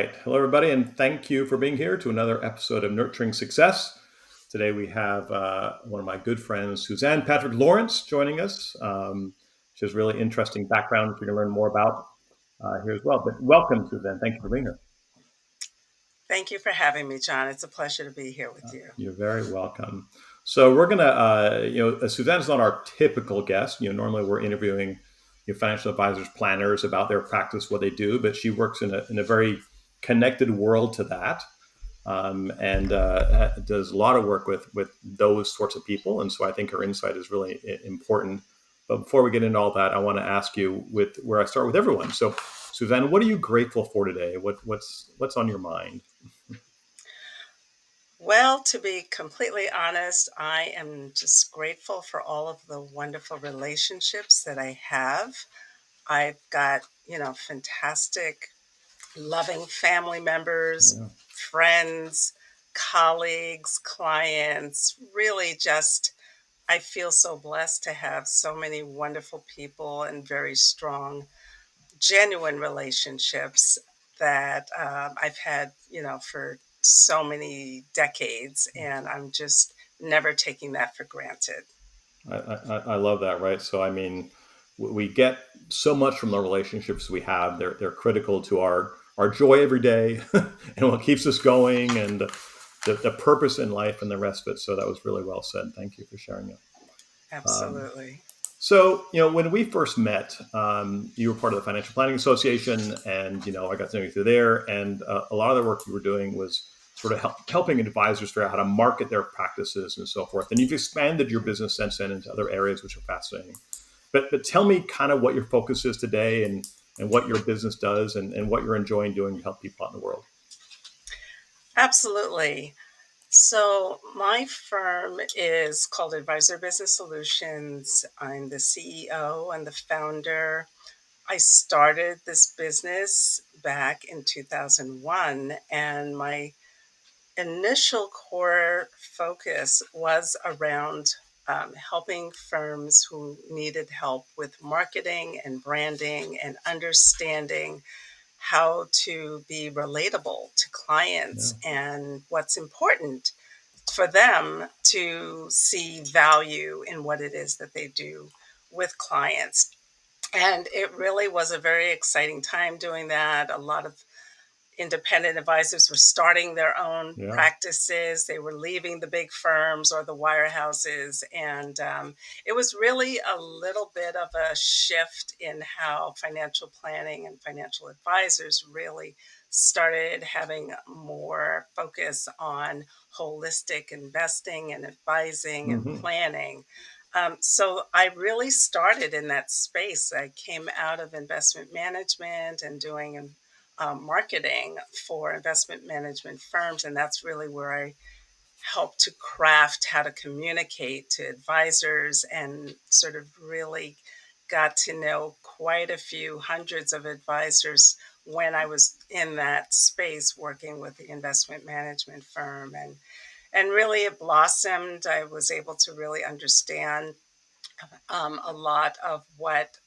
right. Hello, everybody, and thank you for being here to another episode of Nurturing Success. Today, we have one of my good friends, Suzanne Patrick Lawrence, joining us. She has a really interesting background, which we're going to learn more about here as well. But welcome, Suzanne. Thank you for being here. Thank you for having me, John. It's a pleasure to be here with you. You're very welcome. So we're going to, Suzanne's not our typical guest. Normally we're interviewing financial advisors, planners about their practice, what they do, but she works in a very connected world to that. And does a lot of work with those sorts of people. And so I think her insight is really important. But before we get into all that, I want to ask you with where I start with everyone. So, Suzanne, what are you grateful for today? What's on your mind? Well, to be completely honest, I am just grateful for all of the wonderful relationships that I have. I've got, fantastic, loving family members, Yeah. friends, colleagues, clients. Really just, I feel so blessed to have so many wonderful people and very strong genuine relationships that I've had, for so many decades, and I'm just never taking that for granted. I love that, right? So, I mean, we get so much from the relationships we have. They're critical to our joy every day and what keeps us going and the purpose in life and the rest of it. So that was really well said. Thank you for sharing it. Um, Absolutely. so, when we first met, you were part of the Financial Planning Association, and I got to know you through there. And a lot of the work you were doing was sort of helping advisors figure out how to market their practices and so forth. And you've expanded your business since then into other areas, which are fascinating. But tell me kind of what your focus is today, and what your business does, and what you're enjoying doing to help people out in the world. Absolutely. So, my firm is called Advisor Business Solutions. I'm the CEO and the founder. I started this business back in 2001, and my initial core focus was around helping firms who needed help with marketing and branding and understanding how to be relatable to Yeah. clients and what's important for them to see value in what it is that they do with clients. And it really was a very exciting time doing that. A lot of independent advisors were starting their own Yeah. practices. They were leaving the big firms or the wirehouses. And it was really a little bit of a shift in how financial planning and financial advisors really started having more focus on holistic investing and advising and Hmm. planning. So I really started in that space. I came out of investment management and doing marketing for investment management firms. And that's really where I help to craft how to communicate to advisors and sort of really got to know quite a few hundreds of advisors when I was in that space working with the investment management firm. And really it blossomed. I was able to really understand a lot of what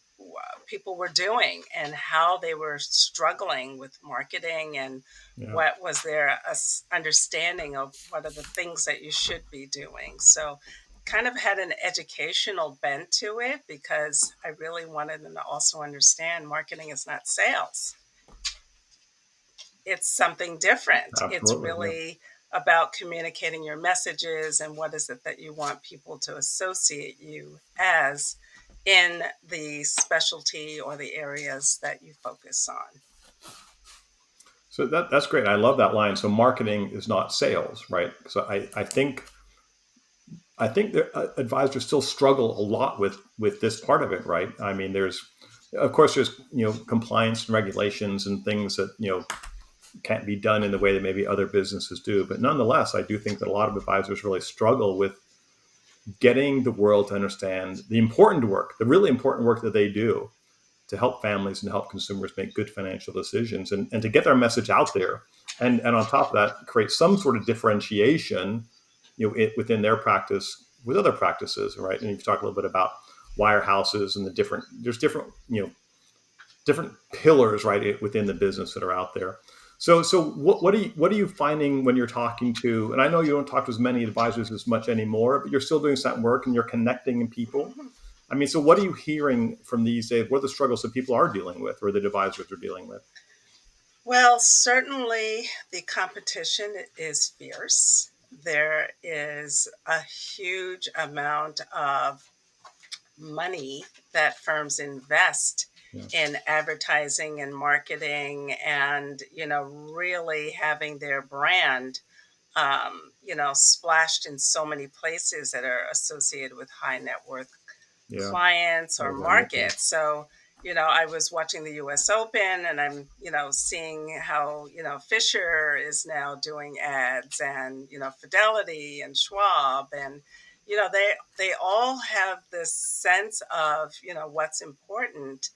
people were doing and how they were struggling with marketing and Yeah. what was their understanding of what are the things that you should be doing. So, kind of had an educational bent to it because I really wanted them to also understand marketing is not sales, it's something different. It's Absolutely. Yeah. really about communicating your messages and what is it that you want people to associate you as in the specialty or the areas that you focus on. So that's great. I love that line. So marketing is not sales, right? So I think that advisors still struggle a lot with this part of it, right? I mean, of course, there's compliance and regulations and things that can't be done in the way that maybe other businesses do. But nonetheless, I do think that a lot of advisors really struggle with getting the world to understand the important work, the really important work that they do to help families and help consumers make good financial decisions, and to get their message out there. And on top of that, create some sort of differentiation, within their practice with other practices, right? And you've talked a little bit about wirehouses and there's different pillars, right, within the business that are out there. So what are you finding when you're talking to? And I know you don't talk to as many advisors as much anymore, but you're still doing some work and you're connecting people. Mhm. I mean, so what are you hearing from these days? What are the struggles that people are dealing with, or that advisors are dealing with? Well, certainly the competition is fierce. There is a huge amount of money that firms invest Yeah, in advertising and marketing and, really having their brand, splashed in so many places that are associated with high net worth yeah, clients I or was on with you. markets. So, I was watching the US Open and I'm, seeing how, Fisher is now doing ads and, Fidelity and Schwab and they all have this sense of, what's important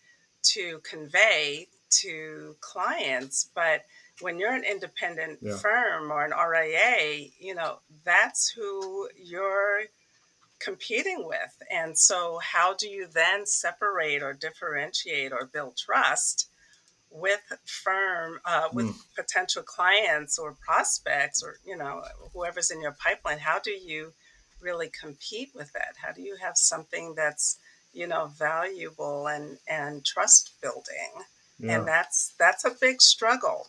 to convey to clients, but when you're an independent Yeah, firm or an RIA, that's who you're competing with. And so, how do you then separate or differentiate or build trust with with mm, potential clients or prospects or, whoever's in your pipeline? How do you really compete with that? How do you have something that's, valuable and trust building? And yeah. that's a big struggle.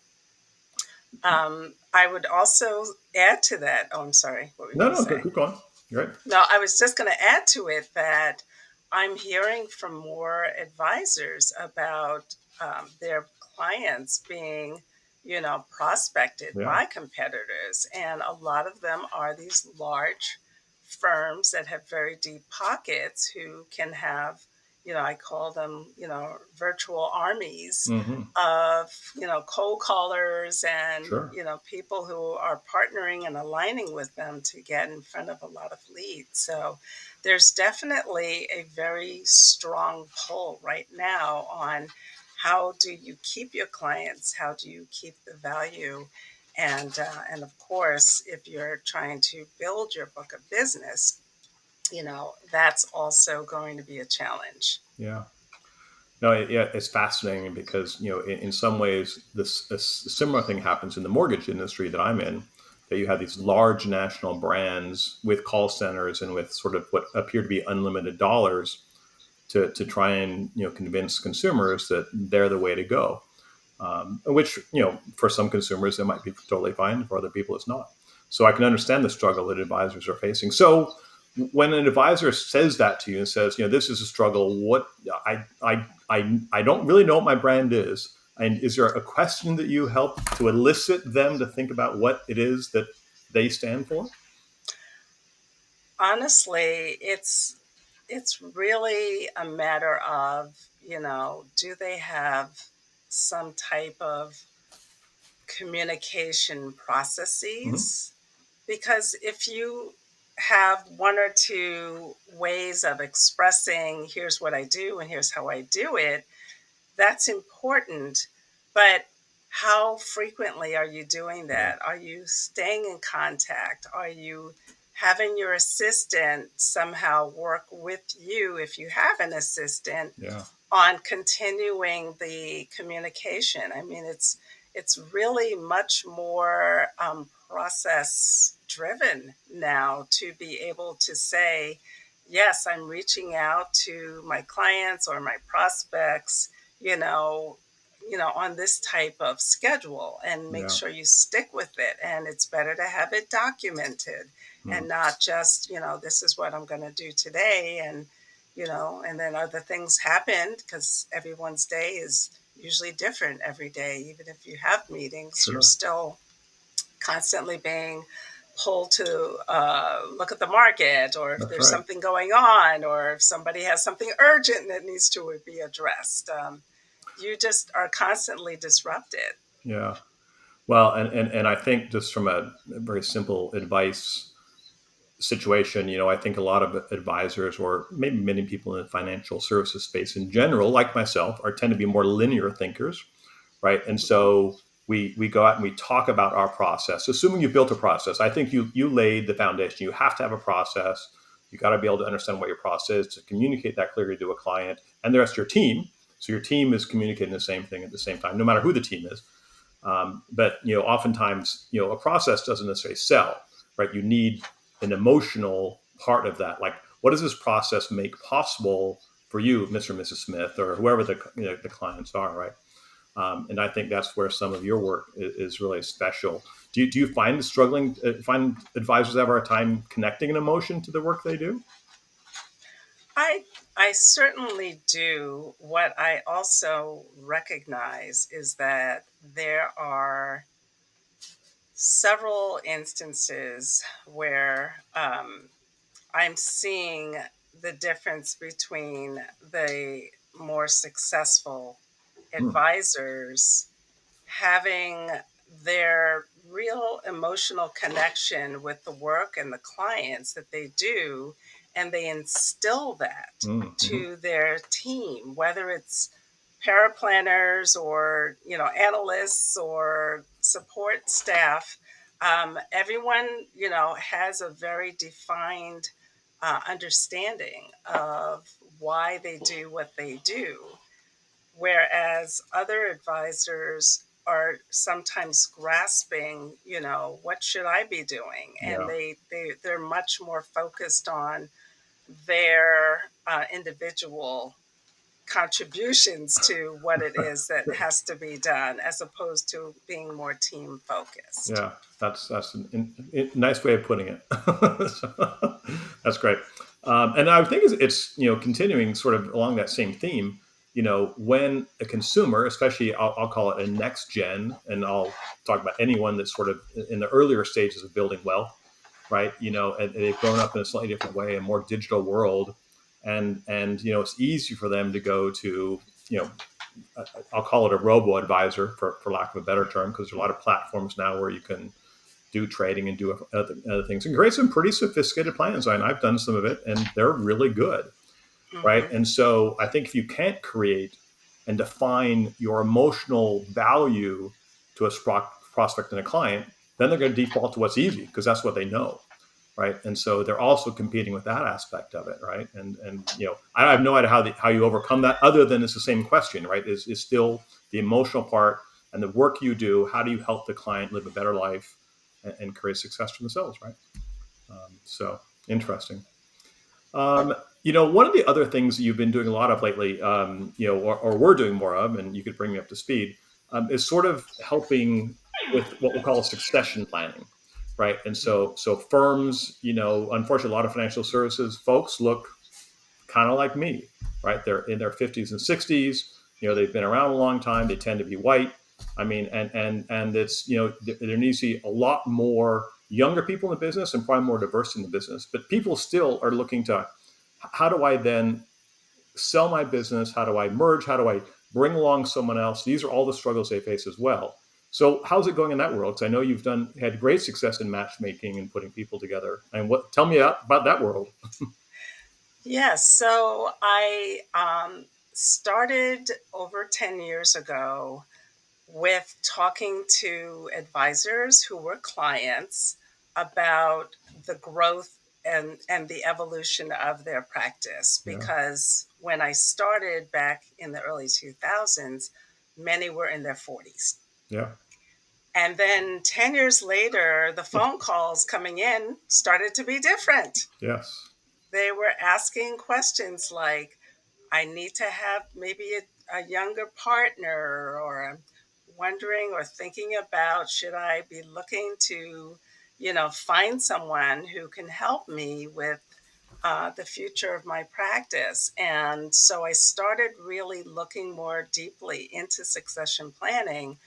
I would also add to that. Oh, I'm sorry. What were you No, going to no, say? keep going. You're right. No, I was just going to add to it that I'm hearing from more advisors about their clients being, prospected Yeah, by competitors. And a lot of them are these large firms that have very deep pockets who can have, I call them, virtual armies hmm, of, cold callers and, sure. people who are partnering and aligning with them to get in front of a lot of leads. So there's definitely a very strong pull right now on how do you keep your clients? How do you keep the value? And of course, if you're trying to build your book of business, that's also going to be a challenge. Yeah. No, yeah, it's fascinating because in some ways, this a similar thing happens in the mortgage industry that I'm in. That you have these large national brands with call centers and with sort of what appear to be unlimited dollars to try and convince consumers that they're the way to go. Which for some consumers it might be totally fine, for other people it's not. So I can understand the struggle that advisors are facing. So when an advisor says that to you and says, this is a struggle, what I don't really know what my brand is, and is there a question that you help to elicit them to think about what it is that they stand for? Honestly, it's really a matter of, do they have some type of communication Hmm. processes? Because if you have one or two ways of expressing, here's what I do and here's how I do it, that's important. But how frequently are you doing Yeah, that? Are you staying in contact? Are you having your assistant somehow work with you if you have an assistant yeah, on continuing the communication? I mean, it's really much more process driven now to be able to say, yes, I'm reaching out to my clients or my prospects, you know, on this type of schedule and make yeah. sure you stick with it. And it's better to have it documented Hmm. and not just, this is what I'm going to do today. And then other things happen because everyone's day is usually different every day. Even if you have meetings, you're Sure. still constantly being pulled to look at the market, or if That's there's right. something going on, or if somebody has something urgent that needs to be addressed. You just are constantly disrupted. Yeah. Well, and I think just from a very simple advice situation, I think a lot of advisors, or maybe many people in the financial services space in general, like myself, are tend to be more linear thinkers, right? And Mhm. so we go out and we talk about our process, assuming you've built a process. I think you laid the foundation. You have to have a process. You got to be able to understand what your process is, to communicate that clearly to a client and the rest of your team. So your team is communicating the same thing at the same time, no matter who the team is. But oftentimes, a process doesn't necessarily sell, right? You need an emotional part of that. Like, what does this process make possible for you, Mr. and Mrs. Smith, or whoever the clients are, right? And I think that's where some of your work is really special. Do you find find advisors have a hard time connecting an emotion to the work they do? I I certainly do. What I also recognize is that there are several instances where I'm seeing the difference between the more successful Hmm. advisors having their real emotional connection with the work and the clients that they do, and they instill that Mm-hmm. to their team, whether it's paraplanners or analysts or support staff. Everyone has a very defined understanding of why they do what they do, whereas other advisors are sometimes grasping, what should I be doing, and Yeah. they're much more focused on their individual contributions to what it is that has to be done, as opposed to being more team focused. Yeah, that's nice way of putting it. So, that's great, and I think it's continuing sort of along that same theme. When a consumer, especially I'll call it a next gen, and I'll talk about anyone that's sort of in the earlier stages of building wealth, right? And they've grown up in a slightly different way, a more digital world, and it's easy for them to go to you know I'll call it a robo advisor for lack of a better term, because there's a lot of platforms now where you can do trading and do other things and create some pretty sophisticated plans. I've done some of it and they're really good, right? Hmm. And so I think if you can't create and define your emotional value to a prospect and a client, then they're going to default to what's easy because that's what they know, right? And so they're also competing with that aspect of it, right? And I have no idea how you overcome that, other than it's the same question, right? Is still the emotional part and the work you do. How do you help the client live a better life and create success for themselves, right? So interesting. One of the other things that you've been doing a lot of lately, or we're doing more of, and you could bring me up to speed, is sort of helping with what we'll call succession planning, right? And so firms, unfortunately, a lot of financial services folks look kind of like me, right? They're in their 50s and 60s. They've been around a long time. They tend to be white. I mean, and it's there needs to be a lot more younger people in the business and probably more diverse in the business. But people still are looking to, how do I then sell my business? How do I merge? How do I bring along someone else? These are all the struggles they face as well. So how's it going in that world? Because I know you've had great success in matchmaking and putting people together. And tell me about that world. Yes, so I started over 10 years ago with talking to advisors who were clients about the growth and the evolution of their practice. Yeah, Because when I started back in the early 2000s, many were in their 40s. yeah, And then 10 years later, the phone calls coming in started to be different. yes, They were asking questions like, I need to have maybe a younger partner, or I'm wondering or thinking about, should I be looking to, find someone who can help me with the future of my practice. And so I started really looking more deeply into succession planning,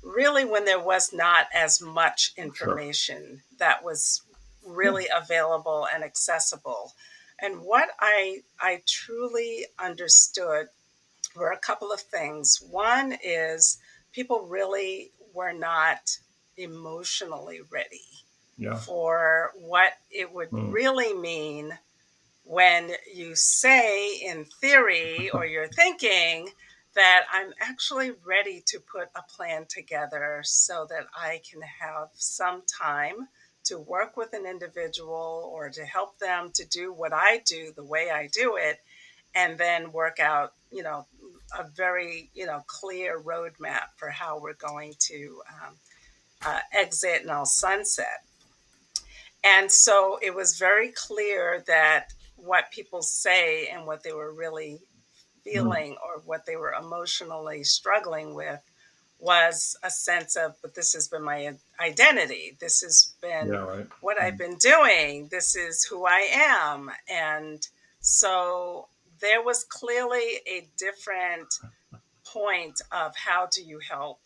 really when there was not as much sure. information that was Yeah, really available and accessible. And what I truly understood were a couple of things. One is, people really were not emotionally ready yeah, for what it would mm. really mean when you say in theory, or you're thinking that I'm actually ready to put a plan together so that I can have some time to work with an individual, or to help them to do what I do the way I do it, and then work out, a very, clear roadmap for how we're going to exit and I'll sunset. And so it was very clear that what people say and what they were really Mm. feeling or what they were emotionally struggling with was a sense of, but this has been my identity. This has Yeah, been right. what I've Mm. been doing. This is who I am. And so there was clearly a different point of how do you help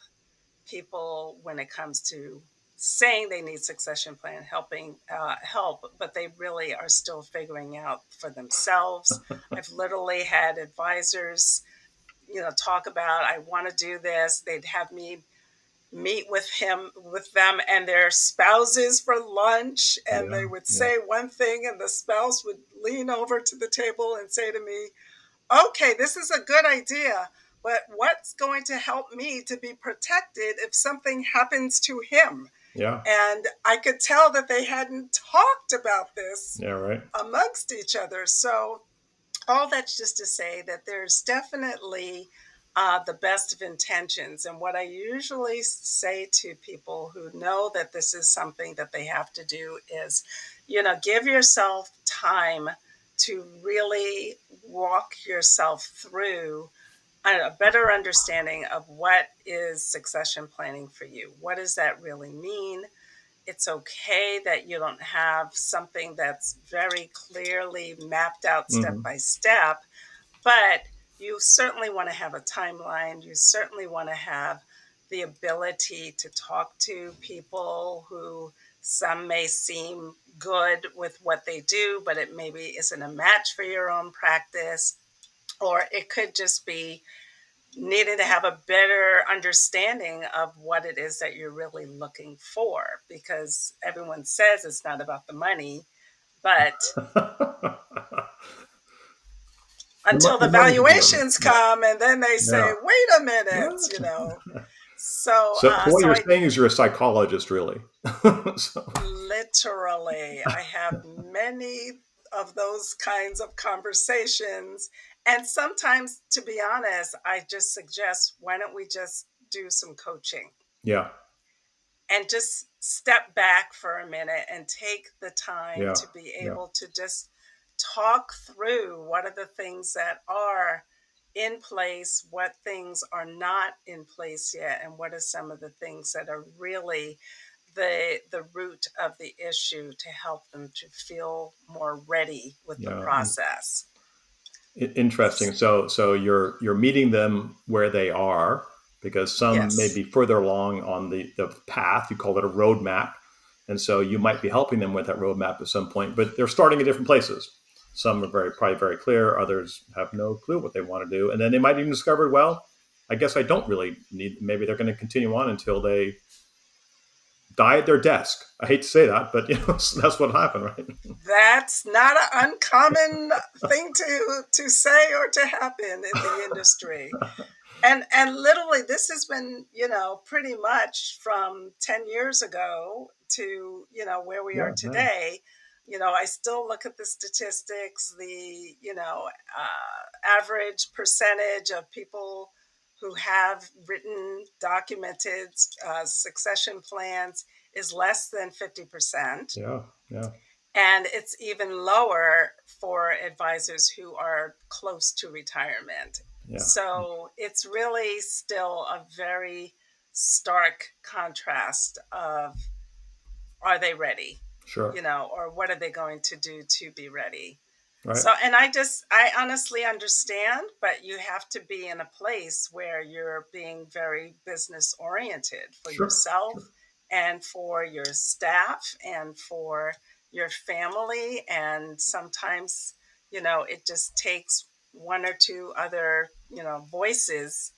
people when it comes to saying they need succession plan helping help, but they really are still figuring out for themselves. I've literally had advisors, talk about, I want to do this. They'd have me meet with them and their spouses for lunch, and Yeah, they would yeah, say one thing and the spouse would lean over to the table and say to me, okay, this is a good idea, but what's going to help me to be protected if something happens to him? yeah, And I could tell that they hadn't talked about this yeah, right. amongst each other. So all that's just to say that there's definitely the best of intentions. And what I usually say to people who know that this is something that they have to do is, give yourself time to really walk yourself through a better understanding of what is succession planning for you. What does that really mean? It's okay that you don't have something that's very clearly mapped out step Hmm. by step, but you certainly want to have a timeline. You certainly want to have the ability to talk to people who some may seem good with what they do, but it maybe isn't a match for your own practice. Or it could just be needing to have a better understanding of what it is that you're really looking for, because everyone says it's not about the money, but until the The money's important. valuations come and then they say, Yeah. wait a minute, What? so So what so you're I saying is you're a psychologist, really. So, literally, I have many of those kinds of conversations, and sometimes, to be honest, I just suggest, why don't we just do some coaching yeah, and just step back for a minute and take the time yeah, to be yeah, able to just talk through what are the things that are in place, what things are not in place yet, and what are some of the things that are really the root of the issue to help them to feel more ready with the yeah. process. Interesting. So you're meeting them where they are because some may Yes. be further along on the path. You call it a roadmap, and so you might be helping them with that roadmap at some point. But they're starting at different places. Some are probably very clear. Others have no clue what they want to do, and then they might even discover, well, I guess I don't really need. Maybe they're going to continue on until they die at their desk. I hate to say that, but that's what happened, right? That's not an uncommon thing to say or to happen in the industry. And literally this has been, pretty much from 10 years ago to, where we are Yeah, yeah, today. I still look at the statistics, the, average percentage of people who have written documented succession plans is less than 50%. yeah, yeah, And it's even lower for advisors who are close to retirement. yeah. So it's really still a very stark contrast of, are they ready? Sure. Or what are they going to do to be ready? Right. So, and I honestly understand, but you have to be in a place where you're being very business oriented for Sure. yourself Sure. and for your staff and for your family. And sometimes, it just takes one or two other, voices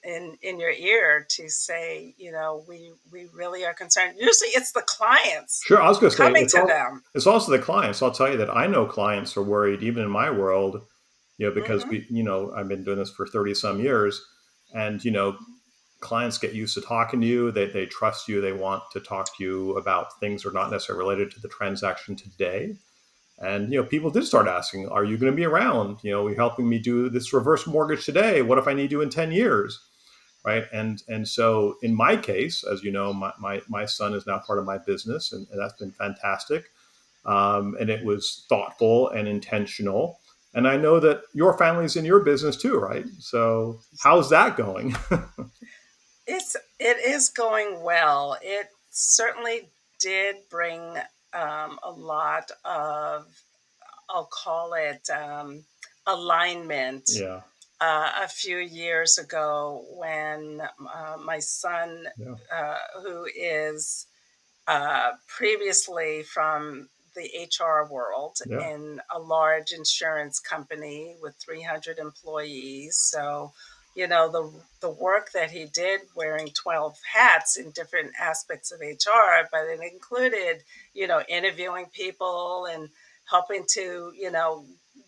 in your ear to say, we really are concerned. Usually it's the clients Sure. I was going to say coming to them. it's also the clients. I'll tell you that I know clients are worried, even in my world, because Hmm. I've been doing this for 30 some years, and clients get used to talking to you. They trust you. They want to talk to you about things that are not necessarily related to the transaction today. And people did start asking, "Are you going to be around? You're helping me do this reverse mortgage today. What if I need you in 10 years?" Right? And so in my case, as you know, my son is now part of my business, and that's been fantastic. And it was thoughtful and intentional. And I know that your family's in your business too, right? So how's that going? It is going well. It certainly did bring a lot of, I'll call it, alignment Yeah, a few years ago when my son, yeah, who is previously from the HR world yeah, in a large insurance company with 300 employees. So, the work that he did wearing 12 hats in different aspects of HR, but it included, interviewing people and helping to,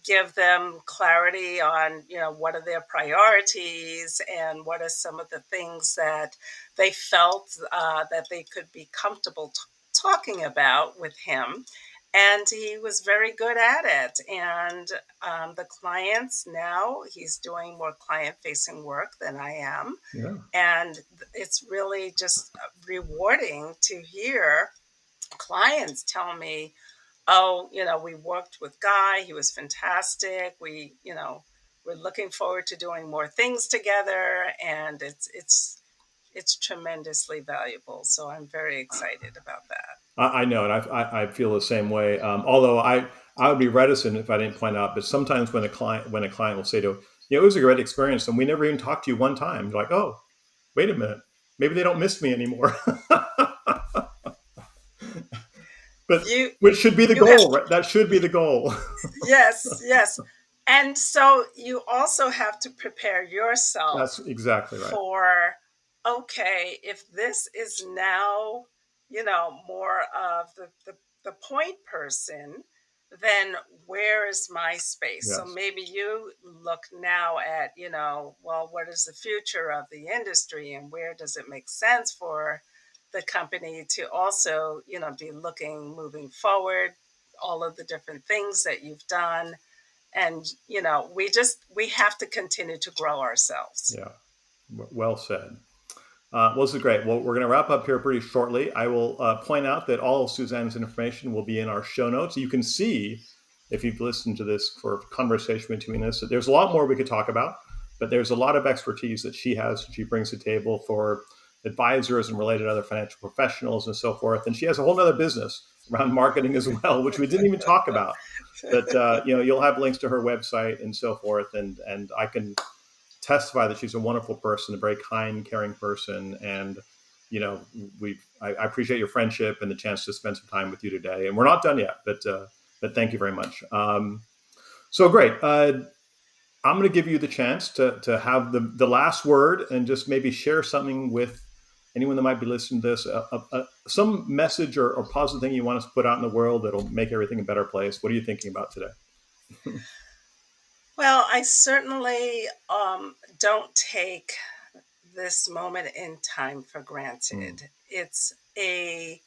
give them clarity on, what are their priorities and what are some of the things that they felt that they could be comfortable talking about with him. And he was very good at it. And the clients now, he's doing more client facing work than I am. yeah, And it's really just rewarding to hear clients tell me, oh, we worked with Guy, he was fantastic. We're looking forward to doing more things together. And it's tremendously valuable. So I'm very excited about that. I know, and I feel the same way. Although I would be reticent if I didn't point out, but sometimes when a client will say to, it was a great experience, and we never even talked to you one time. You're like, oh, wait a minute, maybe they don't miss me anymore. But You which should be the you have goal, right? That should be the goal. Yes, yes. And so you also have to prepare That's yourself exactly right. for, okay, if this is now, more of the point person, then where is my space? So Yes. maybe you look now at, well, what is the future of the industry and where does it make sense for the company to also, be looking moving forward, all of the different things that you've done. And, we have to continue to grow ourselves. Yeah. Well said. Well, this is great. Well, we're going to wrap up here pretty shortly. I will point out that all of Suzanne's information will be in our show notes. You can see, if you've listened to this for a conversation between us, that there's a lot more we could talk about, but there's a lot of expertise that she has, she brings to the table for advisors and related other financial professionals and so forth. And she has a whole other business around marketing as well, which we didn't even talk about. But you'll have links to her website and so forth, and I can testify that she's a wonderful person, a very kind, caring person, and you know, I appreciate your friendship and the chance to spend some time with you today. And we're not done yet, but thank you very much. So great. I'm going to give you the chance to have the last word and just maybe share something with anyone that might be listening to this, some message or positive thing you want us to put out in the world that'll make everything a better place. What are you thinking about today? Well, I certainly don't take this moment in time for Mm, granted. It's a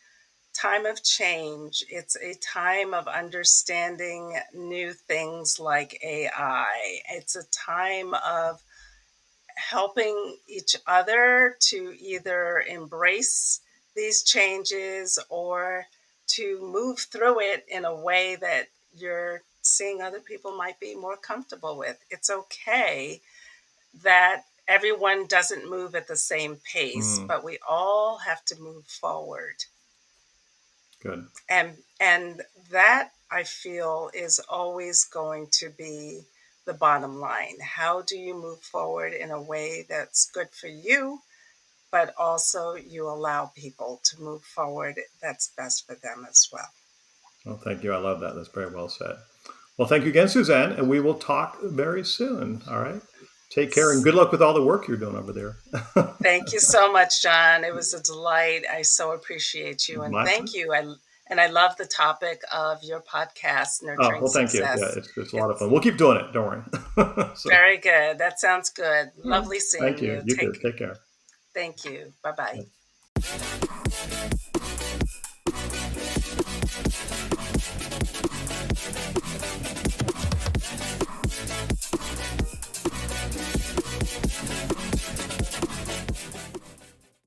time of change. It's a time of understanding new things like AI. It's a time of helping each other to either embrace these changes or to move through it in a way that you're seeing other people might be more comfortable with. It's okay that everyone doesn't move at the same pace, mm, but we all have to move forward. good. And that I feel is always going to be the bottom line. How do you move forward in a way that's good for you, but also you allow people to move forward that's best for them as well? Well, thank you. I love that. That's very well said. Well, thank you again, Suzanne, and we will talk very soon. All right. Take care and good luck with all the work you're doing over there. Thank you so much, John. It was a delight. I so appreciate you, and My thank pleasure. you. I love the topic of your podcast, Oh, Nurturing well, thank you. Yeah, Success. it's a lot of It's fun. We'll keep doing it. Don't worry. So, very good. That sounds good. all right. Lovely Thank seeing you. you. You too. Take care. Thank you. Bye bye.